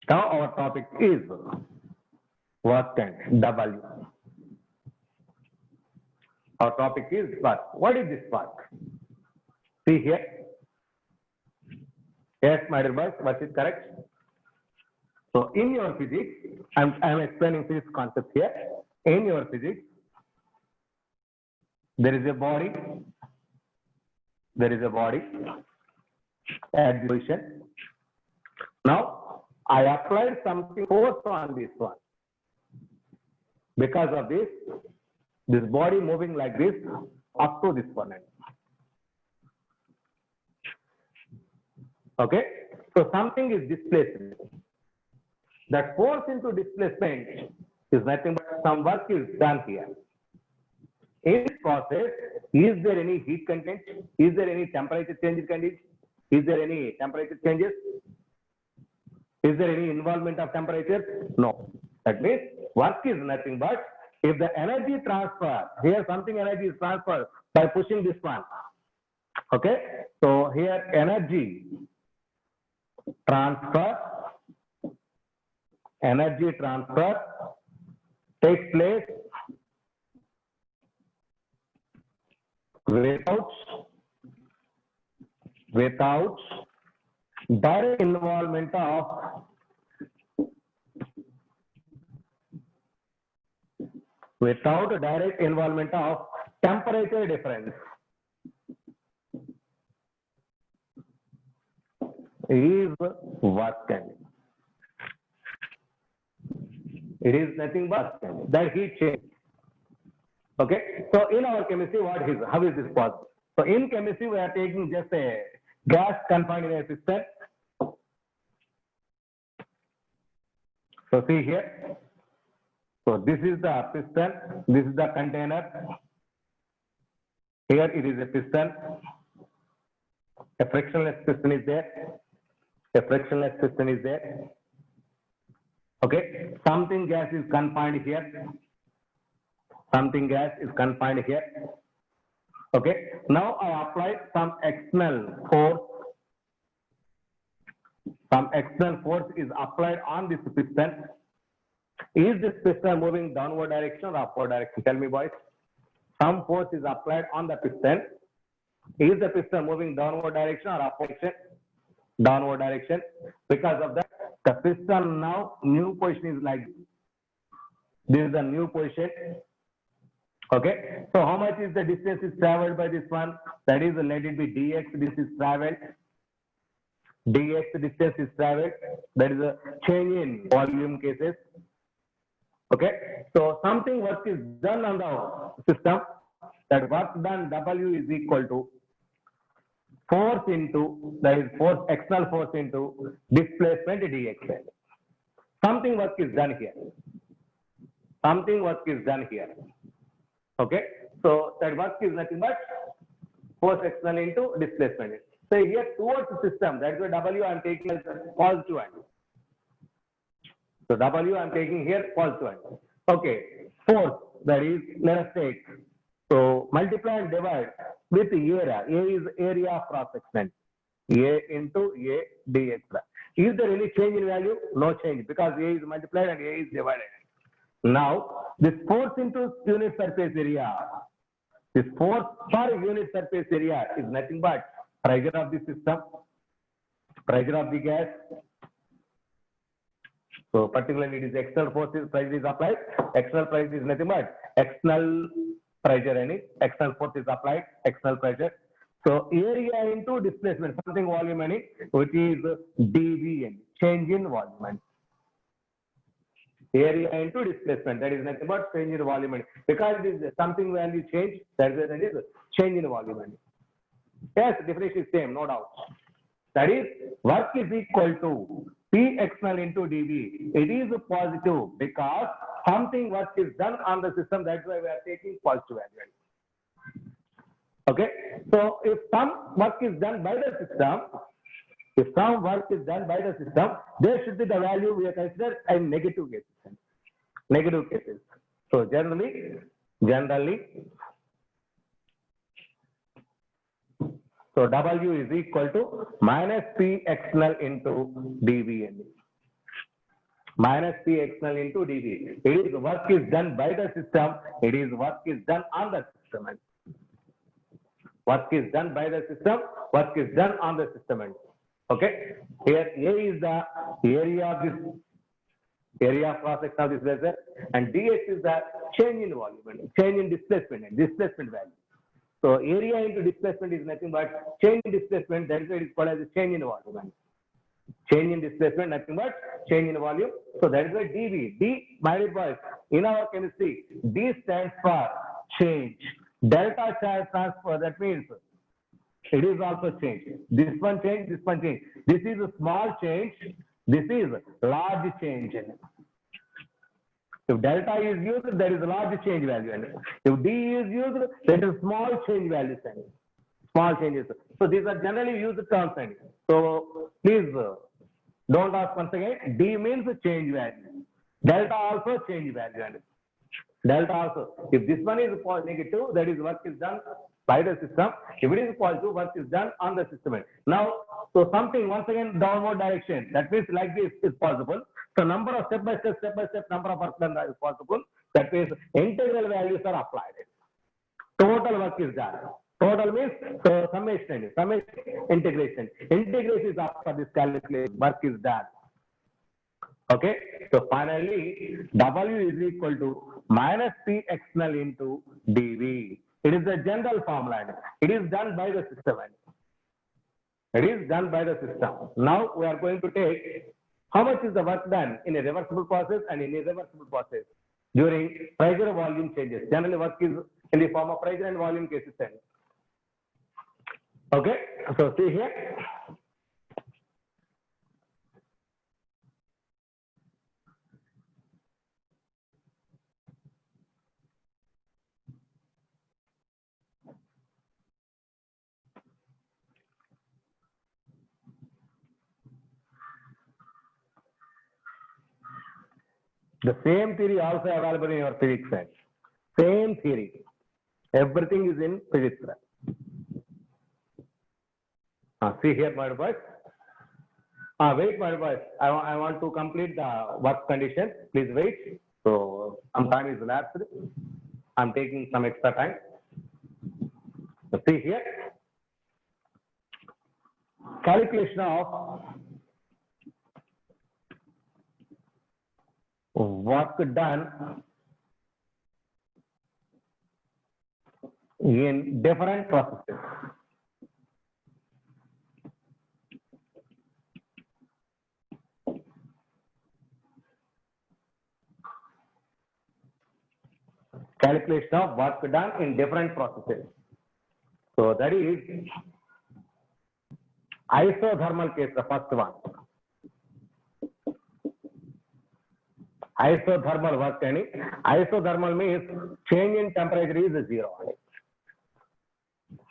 Now our topic is work and W. Our topic is work. What is this work? See here. Yes, my dear boys, what is correct? So in your physics, I'm explaining physics concept here. In your physics, there is a body. There is a body at this position. Now I applied something force on this one. Because of this body moving like this up to this one. Okay, so something is displaced. That force into displacement is nothing but some work is done here. In this process, is there any heat content? Is there any temperature changes condition? Is there any temperature changes? Is there any involvement of temperature? No. That means work is nothing but if the energy transfer, here something energy is transferred by pushing this one. Okay, so here energy transfer takes place without direct involvement of temperature difference is work done. It is nothing but that heat change. Okay. So in our chemistry, how is this possible? So in chemistry, we are taking just a gas confined in a piston. So see here. So this is the piston. This is the container. Here it is a piston. A frictionless piston is there. A frictionless piston is there. Okay. Something gas is confined here. Something gas is confined here. Okay. Now I apply some external force. Some external force is applied on this piston. Is this piston moving downward direction or upward direction? Tell me, boys. Some force is applied on the piston. Is the piston moving downward direction or upward direction? Downward direction. Because of that, the piston now new position is like this. This is the new position. Okay. So how much is the distance is traveled by this one? That is, let it be dx. This is traveled. Dx distance is traveled. That is a change in volume cases. Okay. So something work is done on the system. That work done W is equal to force into, that is force, external force into displacement dx. Something work is done here. Something work is done here. Okay. So that work is nothing but force external into displacement. So here towards the system, that's why W I am taking as positive angle. So W I am taking here positive angle. Okay. Force, that is, let us take. So multiply and divide with area. A is area of cross section. A into A dx. Is there any change in value? No change, because A is multiplied and A is divided. Now, this force into unit surface area. This force per unit surface area is nothing but pressure of the system, pressure of the gas. So particularly it is external forces, pressure is applied. External pressure is nothing but external pressure, any external force is applied, external pressure. So area into displacement, something volume, any, which is dV, change in volume. Area into displacement, that is nothing but change in volume. Because it is something value change, that is change in volume. Yes, definition is same, no doubt. That is, work is equal to P external into dV. It is positive because something work is done on the system. That's why we are taking positive value. Okay. So if some work is done by the system, if some work is done by the system, there should be the value we are considered in negative cases. Negative cases. So generally, so W is equal to minus P external into dV. Minus P external into dV. It is work is done by the system. It is work is done on the system. Work is done by the system. Work is done on the system. Okay. Here A is the area of this, area of cross section of this vessel, and dx is the change in volume, change in displacement value. So area into displacement is nothing but change in displacement. That is why it is called as a change in volume. Change in displacement, nothing but change in volume. So that is why dV. D, my dear boys, in our chemistry, D stands for change. Delta charge transfer, that means it is also change. This one change, this one change. This is a small change. This is large change. If delta is used, there is a large change value. If D is used, there is small change value. Small changes. So these are generally used terms. So please don't ask once again. D means change value. Delta also change value. Delta also. If this one is negative, that is work is done by the system. If it is positive, work is done on the system. Now, so something once again downward direction. That means like this is possible. So number of step by step number of work done is possible. That means integral values are applied. Total work is done. Total means so summation, integration. Integration is after this calculation. Work is done. Okay. So finally, W is equal to minus P external into dV. It is the general formula. It is done by the system. It is done by the system. Now we are going to take how much is the work done in a reversible process and in a irreversible process during pressure volume changes. Generally work is in the form of pressure and volume cases. Okay, so see here. The same theory also available in your physics side. Same theory. Everything is in physics. See here, my boys. Wait, my boys. I want to complete the work condition. Please wait. So some time is lapsed. I'm taking some extra time. So see here. Calculation of work done in different processes. Calculation of work done in different processes. So that is isothermal case, the first one. Isothermal work any. Isothermal means change in temperature is 0.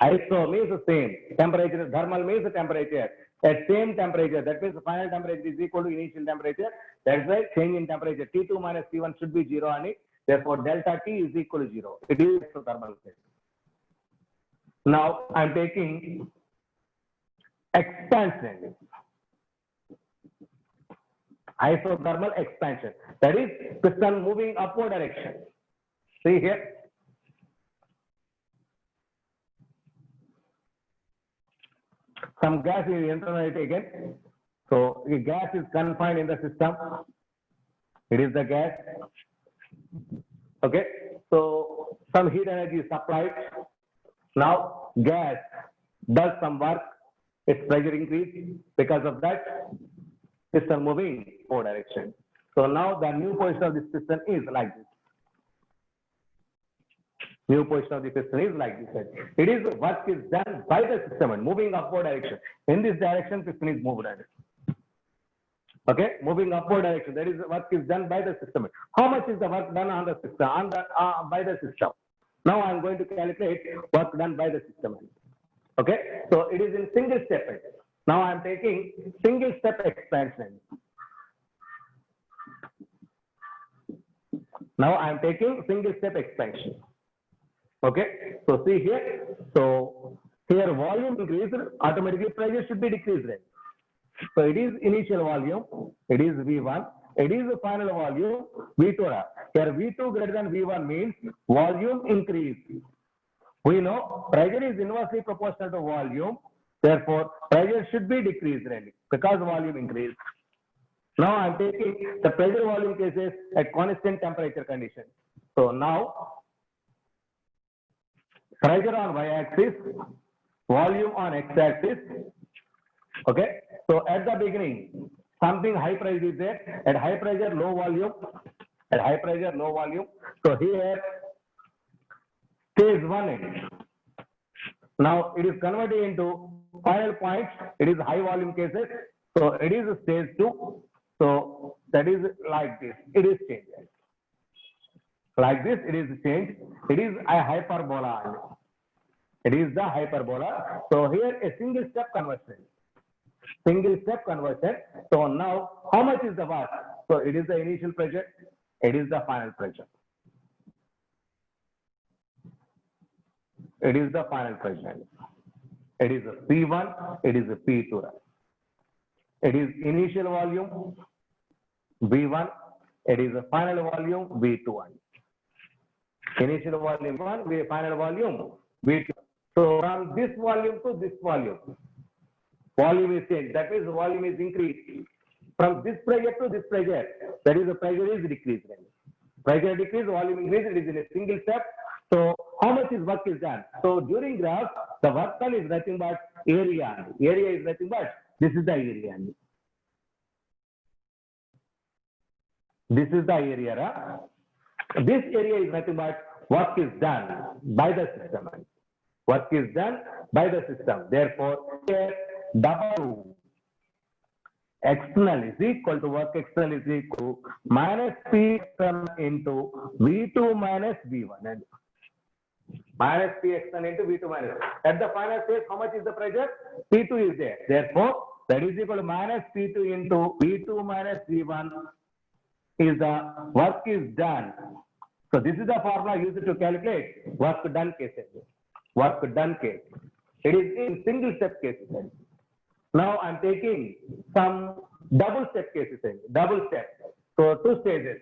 Iso means the same. Temperature, thermal means the temperature. At same temperature, that means the final temperature is equal to initial temperature. That's why change in temperature T2 minus T1 should be 0 on it. Therefore, delta T is equal to 0. It is isothermal case. Now, I'm taking expansion. Isothermal expansion. That is piston moving upward direction. See here. Some gas is internally taken. So the gas is confined in the system. It is the gas. Okay. So some heat energy is supplied. Now gas does some work. Its pressure increase. Because of that, piston moving forward direction. So now the new position of this piston is like this. New position of the piston is like this. It is work is done by the system and moving upward direction. In this direction, piston is moved. Okay, moving upward direction. That is work is done by the system. How much is the work done on the system? By the system. Now I am going to calculate work done by the system. Okay, so it is in single step. Now I am taking single step expansion. Now I am taking single step expansion. Okay, so see here. So here volume increase, automatically pressure should be decreased. So it is initial volume, it is V1, it is the final volume V2. Here V2 greater than V1 means volume increase. We know pressure is inversely proportional to volume, therefore pressure should be decreased because volume increase. Now I am taking the pressure volume cases at constant temperature condition. So now pressure on y-axis, volume on x-axis. Okay, so at the beginning, something high pressure is there. At high pressure, low volume. At high pressure, low volume. So here, stage 1. Now it is converted into final point. It is high volume cases. So it is stage 2. So that is like this. It is changed. Like this, it is changed. It is a hyperbola. It is the hyperbola. So here a single step conversion. Single step conversion. So now how much is the work? So it is the initial pressure. It is the final pressure. It is the final pressure. It is a P1. It is a P2. It is initial volume V1. It is the final volume V2. Initial volume 1, final volume V2. So from this volume to this volume is changed. That means the volume is increased. From this pressure to this pressure, that is the pressure is decreased. Pressure decrease, volume increase. It is in a single step. So how much is work is done? So during graph, the work done is nothing but area. Area is nothing but this is the area. This is the area. This area is nothing but work is done by the system. Work is done by the system. Therefore, here W external is equal to work external is equal to minus P external into V2 minus V1. And minus P external into V2 minus. At the final stage, how much is the pressure? P2 is there. Therefore, that is equal to minus P2 into V2 minus V1 is the work is done. So this is the formula used to calculate work done cases. Work done case. It is in single step cases. Now I'm taking some double step cases. Double step. So two stages.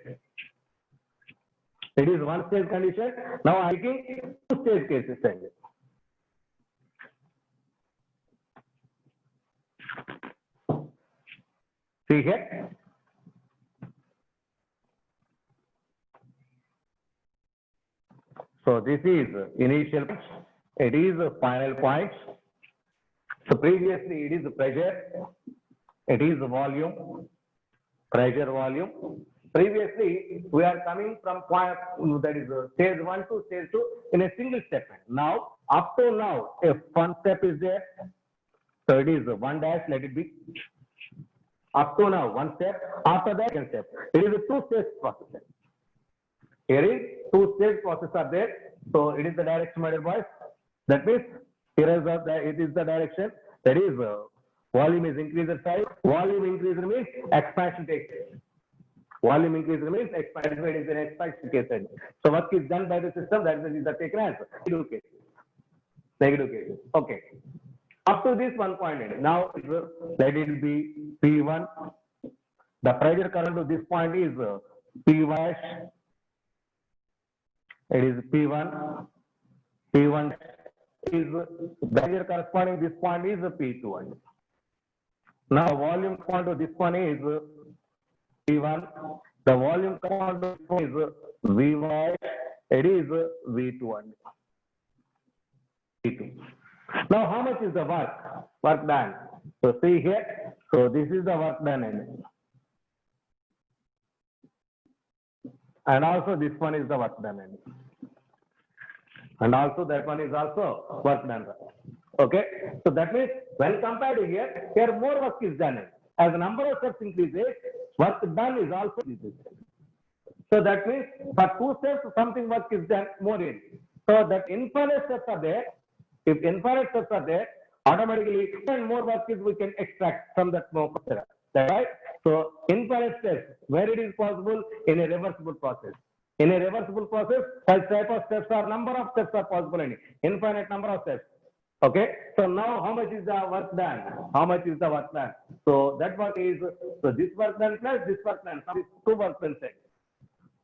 It is one stage condition. Now I'm taking two stage cases. See here. So this is initial, it is final points. So previously it is pressure, it is volume, pressure volume. Previously we are coming from point, that is stage 1 to stage 2 in a single step. Now up to now, if one step is there, so it is one dash, let it be. Up to now one step, after that second step. It is a two-stage process. Here is two-stage process are there. So it is the direction, my dear boys. That means here is it is the direction. That is volume is increased size. Volume increase means expansion takes place. Volume increase means expansion is an expansion case. So work is done by the system. That is the taken as negative case. Negative case. Okay. Up to this one point. Now let it be P1. The pressure current to this point is P1. It is P1. P1 is the pressure corresponding this point is P2. Now volume corresponding to this one is P1. The volume corresponding to this one is V1. It is V2. P2. Now how much is the work done? So see here. So this is the work done. And also this one is the work done. And also that one is also work done. Okay. So that means when compared to here more work is done. As the number of steps increases, work done is also increases. So that means for two steps something work is done more in. So that infinite steps are there. If infinite steps are there, automatically more work is we can extract from that more process. Right? So infinite steps, where it is possible in a reversible process. In a reversible process, such type of steps are number of steps are possible in infinite number of steps. Okay. So now how much is the work done? How much is the work done? So that work is, so this work done plus this work done, so two work done set.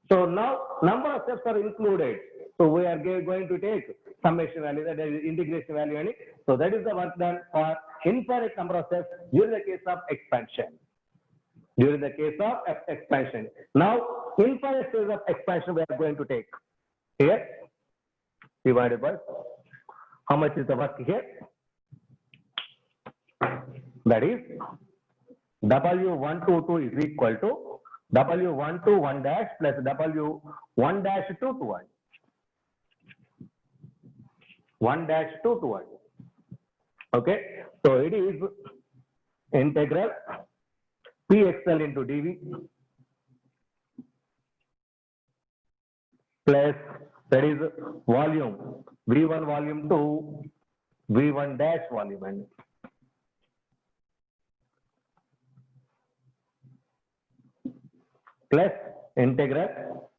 So now number of steps are included. So we are going to take summation value, that is integration value. So that is the work done for infinite number of steps during the case of expansion. During the case of expansion. Now, infinite stage of expansion we are going to take. Here, divided by, how much is the work here? That is, W122 is equal to W121 dash plus W1 dash 2 to 1. 1 dash 2 to 1. Okay. So it is integral Pxl into dV plus that is volume V1 volume 2 V1 dash volume and plus integral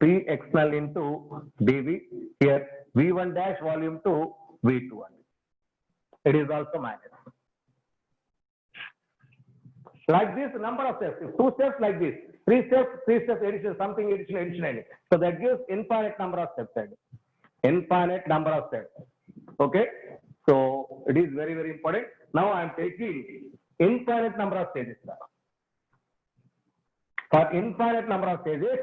Pxl into dV here V1 dash volume 2 V2. It is also minus. Like this number of steps, two steps like this, three steps addition, something addition. So that gives infinite number of steps. Infinite number of steps. Okay. So it is very, very important. Now I am taking infinite number of stages. For infinite number of stages,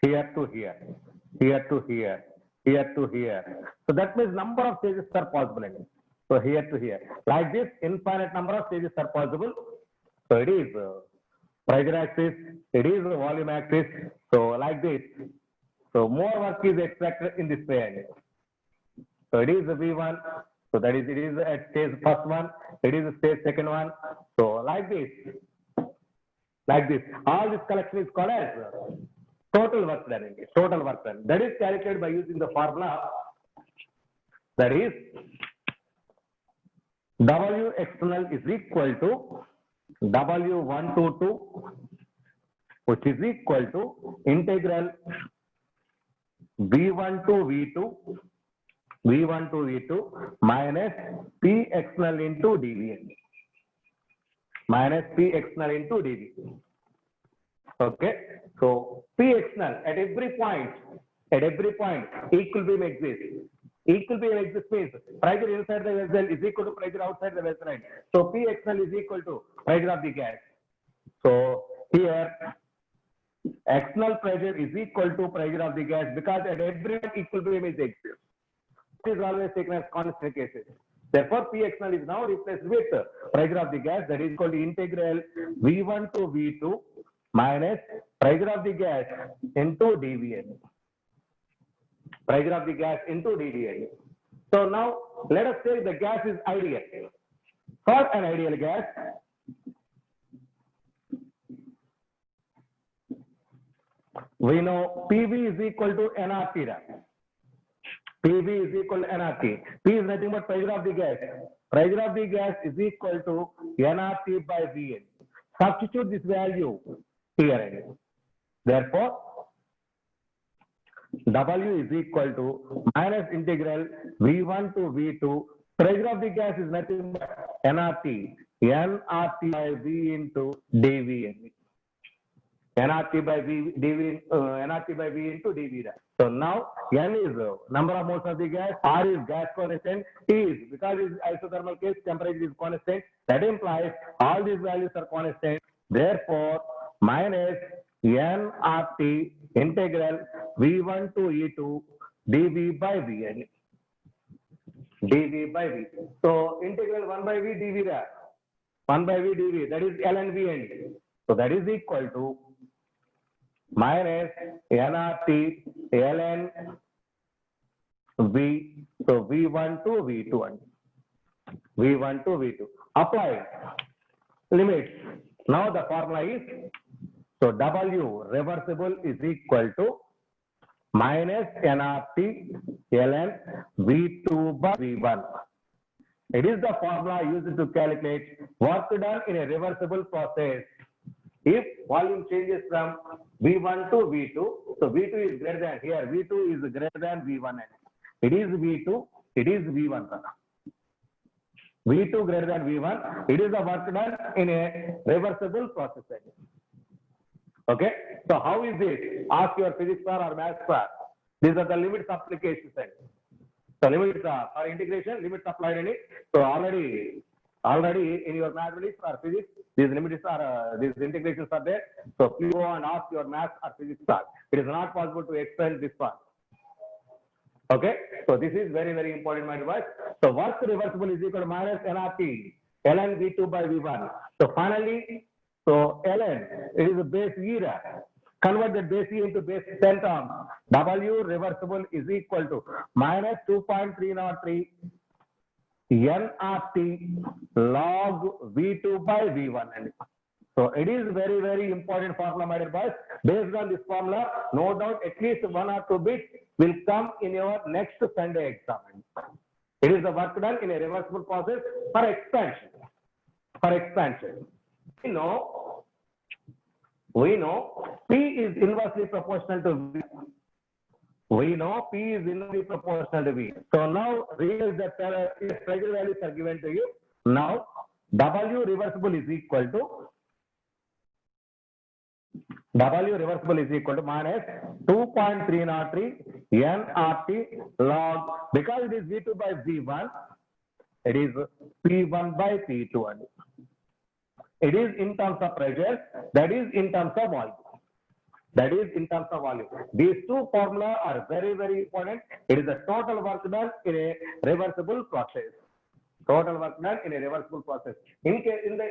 here to here, here to here, here to here. So that means number of stages are possible. So here to here, like this, infinite number of stages are possible. So it is pressure axis, it is volume axis. So like this. So more work is expected in this way. So it is V1. So that is, it is at stage first one. It is stage second one. So like this. Like this. All this collection is called as total work done. Total work done. That is calculated by using the formula. That is W external is equal to W122, which is equal to integral V1 to V2, V1 to V2 minus P external into dV, minus P external into dV. Okay, so P external at every point, equilibrium exists. Equilibrium exists means pressure inside the vessel is equal to pressure outside the vessel. Right? So P external is equal to pressure of the gas. So here external pressure is equal to pressure of the gas because at every point equilibrium is exists. It is always taken as constant cases. Therefore, P external is now replaced with pressure of the gas, that is equal to integral V1 to V2 minus pressure of the gas into dV. Pressure of the gas into dV. So now let us say the gas is ideal. For an ideal gas, we know PV is equal to nRT. PV is equal to nRT. P is nothing but pressure of the gas. Pressure of the gas is equal to nRT by Vn. Substitute this value here. Therefore, W is equal to minus integral V1 to V2. Pressure of the gas is nothing but nRT. nRT by V into dV. nRT by V dV, nRT by V into dV. So now N is number of moles of the gas, R is gas constant, T is, because it is isothermal case, temperature is constant. That implies all these values are constant. Therefore, minus nRT integral V1 to E2 dV by Vn. dV by V. So integral 1 by V dV there. 1 by V dV, that is ln Vn. So that is equal to minus nRT ln V, so V1 to V2, V1 to V2. Apply limits. Now the formula is, so W reversible is equal to minus nRT ln V2 by V1. It is the formula used to calculate work done in a reversible process. If volume changes from V1 to V2, so V2 is greater than, here V2 is greater than V1. It is V2, it is V1. V2 greater than V1, it is the work done in a reversible process. Okay, so how is this? Ask your physics sir or maths sir. These are the limits applications. So limits are for integration, limits applied in it. So already in your mathematics or physics, these limits are, these integrations are there. So please go and ask your math or physics sir. It is not possible to explain this part. Okay, so this is very, very important, my device. So work reversible is equal to minus nRT ln V2 by V1. So finally, so ln, it is a base E. Convert that base E into base 10 terms. W reversible is equal to minus 2.303 nRT log V2 by V1. So it is very, very important formula, my dear boys. Based on this formula, no doubt at least 1 or 2 bits will come in your next Sunday exam. It is the work done in a reversible process for expansion. For expansion. We know P is inversely proportional to V. We know P is inversely proportional to V. So now realize that pressure values are given to you. Now W reversible is equal to minus 2.303 nRT log, because it is V2 by V1, it is P1 by P2. It is in terms of pressure, that is in terms of volume. That is in terms of volume. These two formula are very, very important. It is the total work done in a reversible process. Total work done in a reversible process. In the